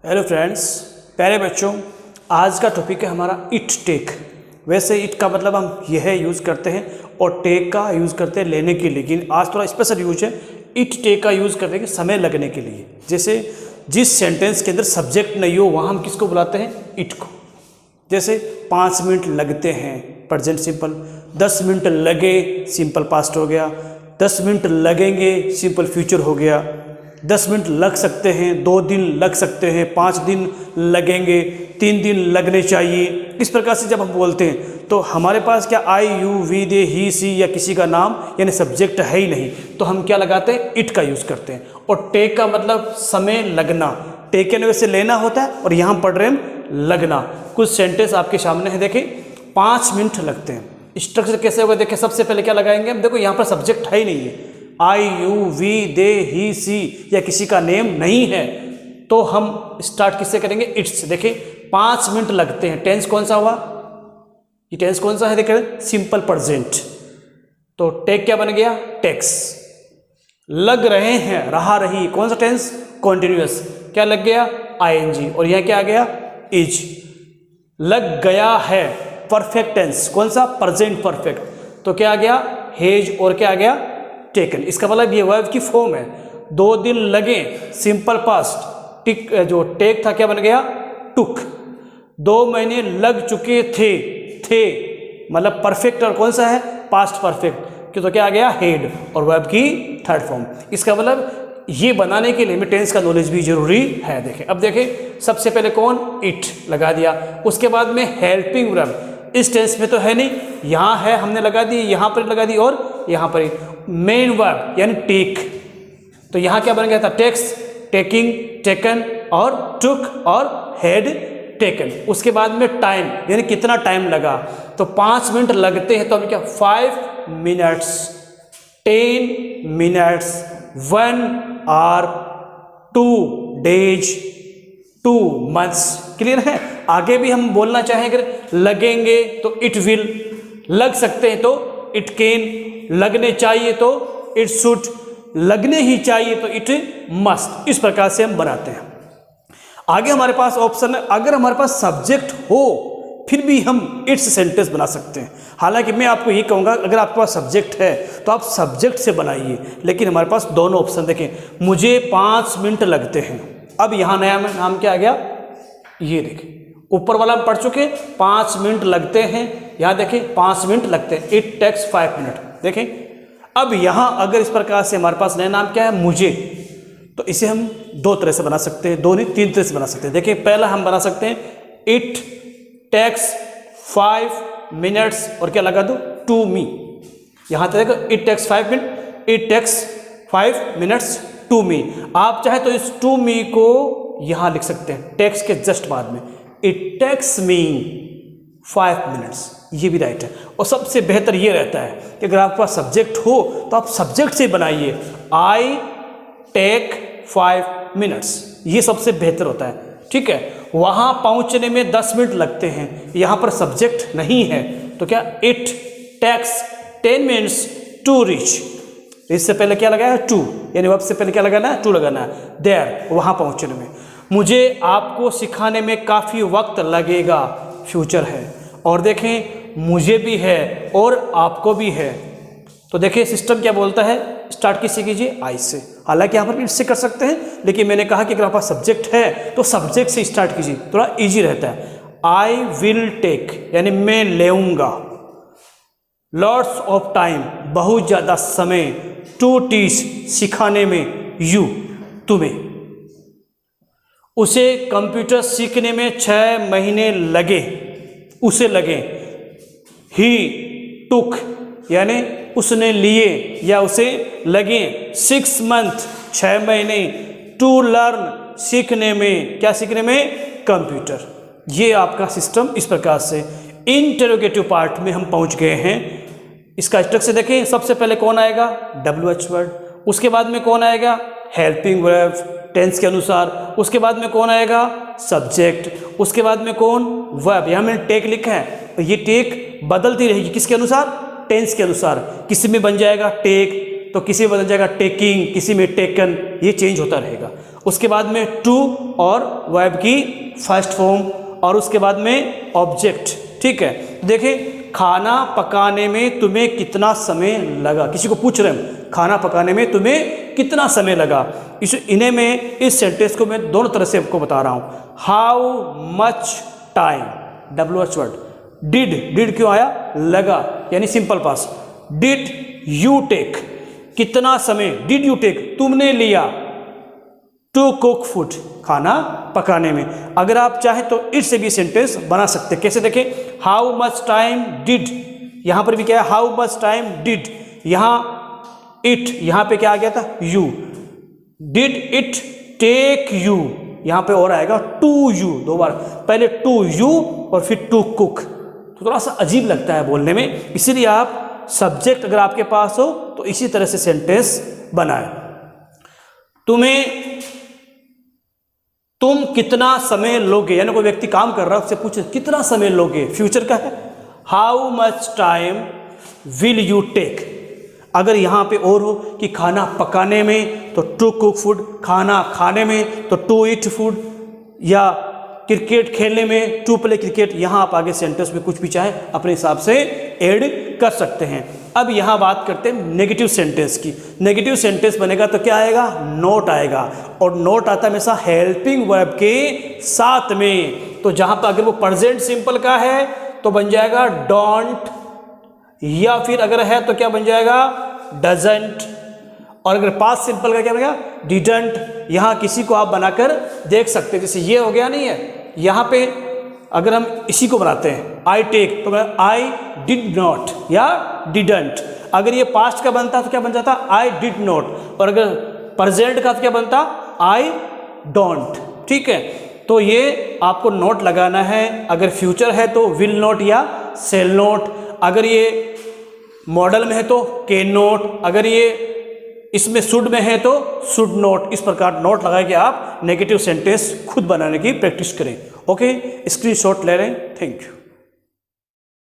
Hello friends, प्यारे बच्चों, आज का टॉपिक है हमारा इट टेक। वैसे इट का मतलब हम यह यूज़ करते हैं और टेक का यूज़ करते हैं लेने के लिए, लेकिन आज थोड़ा स्पेशल यूज है। इट टेक का यूज़ करते हैं समय लगने के लिए। जैसे जिस सेंटेंस के अंदर सब्जेक्ट नहीं हो वहाँ हम किसको बुलाते हैं? इट को। जैसे 5 मिनट लगते हैं, प्रेजेंट सिंपल। 10 मिनट लगे, सिंपल पास्ट हो गया। 10 मिनट लगेंगे, सिंपल फ्यूचर हो गया। 10 मिनट लग सकते हैं, 2 दिन लग सकते हैं, 5 दिन लगेंगे, 3 दिन लगने चाहिए। इस प्रकार से जब हम बोलते हैं तो हमारे पास क्या आई, यू, वी, दे, ही, सी या किसी का नाम यानी सब्जेक्ट है ही नहीं, तो हम क्या लगाते हैं? इट का यूज़ करते हैं। और टेक का मतलब समय लगना। टेकन वैसे लेना होता है और यहाँ पढ़ रहे हैं लगना। कुछ सेंटेंस आपके सामने है, देखें। 5 मिनट लगते हैं। स्ट्रक्चर कैसे होगा देखें। सबसे पहले क्या लगाएंगे हम? देखो यहाँ पर सब्जेक्ट है ही नहीं है। आई, यू, वी, दे, ही, सी या किसी का नेम नहीं है, तो हम स्टार्ट किससे करेंगे? इट्स से। देखिए 5 मिनट लगते हैं, टेंस कौन सा हुआ? ये टेंस कौन सा है? देखिए सिंपल प्रेजेंट। तो टेक क्या बन गया? टेक्स। लग रहे हैं, रहा रही, कौन सा टेंस? कॉन्टिन्यूअस। क्या लग गया? आईएनजी। और यह क्या आ गया? इज। लग गया है, परफेक्ट टेंस, कौन सा? Present perfect. तो क्या आ गया? हेज। और क्या आ गया? टेकन। इसका मतलब ये वर्ब की फॉर्म है। 2 दिन लगे, सिंपल पास्ट। टिक जो टेक था क्या बन गया? टुक। 2 महीने लग चुके थे मतलब परफेक्ट। और कौन सा है? Past perfect. तो क्या आ गया? हेड। और वर्ब की थर्ड फॉर्म। इसका मतलब ये बनाने के लिए हमें टेंस का नॉलेज भी जरूरी है। देखें, अब देखें, सबसे पहले कौन? इट लगा दिया। उसके बाद में हेल्पिंग वर्ब। इस टेंस में तो है नहीं, यहाँ है, हमने लगा दी, यहाँ पर लगा दी और यहाँ पर मेन वर्ब यानी टेक। तो यहाँ क्या बन गया था? टेक्स, टेकिंग, टेकन और टुक और हेड टेकन। उसके बाद में टाइम यानी कितना टाइम लगा। तो 5 मिनट लगते हैं, तो हम क्या? 5 minutes, 10 minutes, 1 hour, 2 days, 2 months. Clear है? आगे भी हम बोलना चाहें अगर लगेंगे तो इट विल, लग सकते हैं तो इट कैन, लगने चाहिए तो इट शुड, लगने ही चाहिए तो इट मस्ट। इस प्रकार से हम बनाते हैं। आगे हमारे पास ऑप्शन है, अगर हमारे पास सब्जेक्ट हो फिर भी हम इट्स सेंटेंस बना सकते हैं। हालांकि मैं आपको ये कहूँगा अगर आपके पास सब्जेक्ट है तो आप सब्जेक्ट से बनाइए, लेकिन हमारे पास दोनों ऑप्शन देखें। मुझे 5 मिनट लगते हैं। अब यहाँ नया नाम क्या आ गया? ये देखें, ऊपर वाला हम पढ़ चुके, 5 मिनट लगते हैं। यहाँ देखें 5 मिनट लगते हैं, इट टेक्स 5 मिनट। देखें, अब यहाँ अगर इस प्रकार से हमारे पास नया नाम क्या है? मुझे, तो इसे हम 2 तरह से बना सकते हैं, 2 नहीं 3 तरह से बना सकते हैं। देखिए पहला हम बना सकते हैं इट टेक्स 5 मिनट्स और क्या लगा दो? To me. यहाँ तक देखो, it takes 5 minute, it takes 5 minutes to me. आप चाहे तो इस टू मी को यहाँ लिख सकते हैं टेक्स के जस्ट बाद में, इट टेक्स मी 5 मिनट्स। ये भी राइट है। और सबसे बेहतर ये रहता है कि अगर आपके पास सब्जेक्ट हो तो आप सब्जेक्ट से बनाइए, आई टेक 5 मिनट्स। ये सबसे बेहतर होता है। ठीक है, वहाँ पहुँचने में 10 मिनट लगते हैं, यहाँ पर सब्जेक्ट नहीं है, तो क्या? It takes 10 minutes to reach. इससे पहले क्या लगाया? टू, यानी वर्ब से पहले क्या लगाना है? टू लगाना है। देयर, वहाँ पहुँचने में। मुझे आपको सिखाने में काफ़ी वक्त लगेगा, फ्यूचर है। और देखें, मुझे भी है और आपको भी है। तो देखिए सिस्टम क्या बोलता है? स्टार्ट किससे कीजिए? आई से। हालांकि यहाँ पर भी इससे कर सकते हैं, लेकिन मैंने कहा कि अगर आपका सब्जेक्ट है तो सब्जेक्ट से स्टार्ट कीजिए, थोड़ा इजी रहता है। आई विल टेक यानी मैं लेऊंगा, लॉट्स ऑफ टाइम बहुत ज़्यादा समय, टू टीच सिखाने में, यू तुम्हें। उसे कंप्यूटर सीखने में 6 महीने लगे, उसे लगे। ही टुक यानी उसने लिए या उसे लगे 6 मंथ 6 महीने, टू लर्न सीखने में, क्या सीखने में? कंप्यूटर। ये आपका सिस्टम इस प्रकार से इंटरोगेटिव पार्ट में हम पहुंच गए हैं। इसका स्ट्रक्चर देखें, सबसे पहले कौन आएगा? WH word. उसके बाद में कौन आएगा? हेल्पिंग वर्ब टेंस के अनुसार। उसके बाद में कौन आएगा? सब्जेक्ट। उसके बाद में कौन? वर्ब। यहाँ मैंने टेक लिखा है, ये टेक बदलती रहेगी किसके अनुसार? टेंस के अनुसार। किसी में बन जाएगा टेक तो किसी में बदल जाएगा टेकिंग, किसी में टेकन, ये चेंज होता रहेगा। उसके बाद में टू और वर्ब की फर्स्ट फॉर्म, और उसके बाद में ऑब्जेक्ट। ठीक है, देखिए खाना पकाने में तुम्हें कितना समय लगा, किसी को पूछ रहे हैं खाना पकाने में तुम्हें कितना समय लगा। इन्हें मैं इस सेंटेंस को मैं दोनों तरह से आपको बता रहा हूँ। How much time, WH word, did क्यों आया, लगा, यानी simple past. Did you take, कितना समय, डिड यू टेक, तुमने लिया, टू कुक फूड, खाना पकाने में। अगर आप चाहें तो इट से भी सेंटेंस बना सकते हैं। कैसे देखें, हाउ मच टाइम डिड, यहां पर भी क्या है, हाउ मच टाइम डिड, यहां इट, यहां पे क्या आ गया था, you, did it take you, यहां पे और आएगा टू यू, दो बार, पहले टू यू और फिर टू कुक, तो थोड़ा सा अजीब लगता है बोलने में, इसीलिए आप सब्जेक्ट अगर आपके पास हो तो इसी तरह से सेंटेंस बनाए। तुम कितना समय लोगे, यानी कोई व्यक्ति काम कर रहा है उससे पूछे कितना समय लोगे, फ्यूचर का है, how much time will you take. अगर यहाँ पे और हो कि खाना पकाने में तो टू कुक फूड, खाना खाने में तो टू ईट फूड, या क्रिकेट खेलने में टू प्ले क्रिकेट, यहाँ आप आगे सेंटेंस में कुछ भी चाहे अपने हिसाब से ऐड कर सकते हैं। अब यहाँ बात करते हैं नेगेटिव सेंटेंस की। नेगेटिव सेंटेंस बनेगा तो क्या आएगा, नोट आएगा, और नोट आता है हमेशा हेल्पिंग वर्ब के साथ में। तो जहाँ पर अगर वो प्रेजेंट सिंपल का है तो बन जाएगा डोंट, या फिर अगर है तो क्या बन जाएगा, डजंट, और अगर पास्ट सिंपल का क्या बनेगा, डिडंट। यहाँ किसी को आप बनाकर देख सकते हैं, जैसे ये हो गया नहीं है, यहाँ पे अगर हम इसी को बनाते हैं आई टेक, तो आई डिड नॉट या डिडंट। अगर ये पास्ट का बनता तो क्या बन जाता, आई डिड नॉट, और अगर प्रेजेंट का तो क्या बनता, आई डोंट। ठीक है, तो ये आपको नोट लगाना है। अगर फ्यूचर है तो विल नॉट या सेल नॉट, अगर ये मॉडल में है तो कैन नॉट, अगर ये इसमें शुड में है तो शुड नॉट। इस प्रकार नोट लगा के आप नेगेटिव सेंटेंस खुद बनाने की प्रैक्टिस करें। ओके, स्क्रीनशॉट ले लें। Thank you.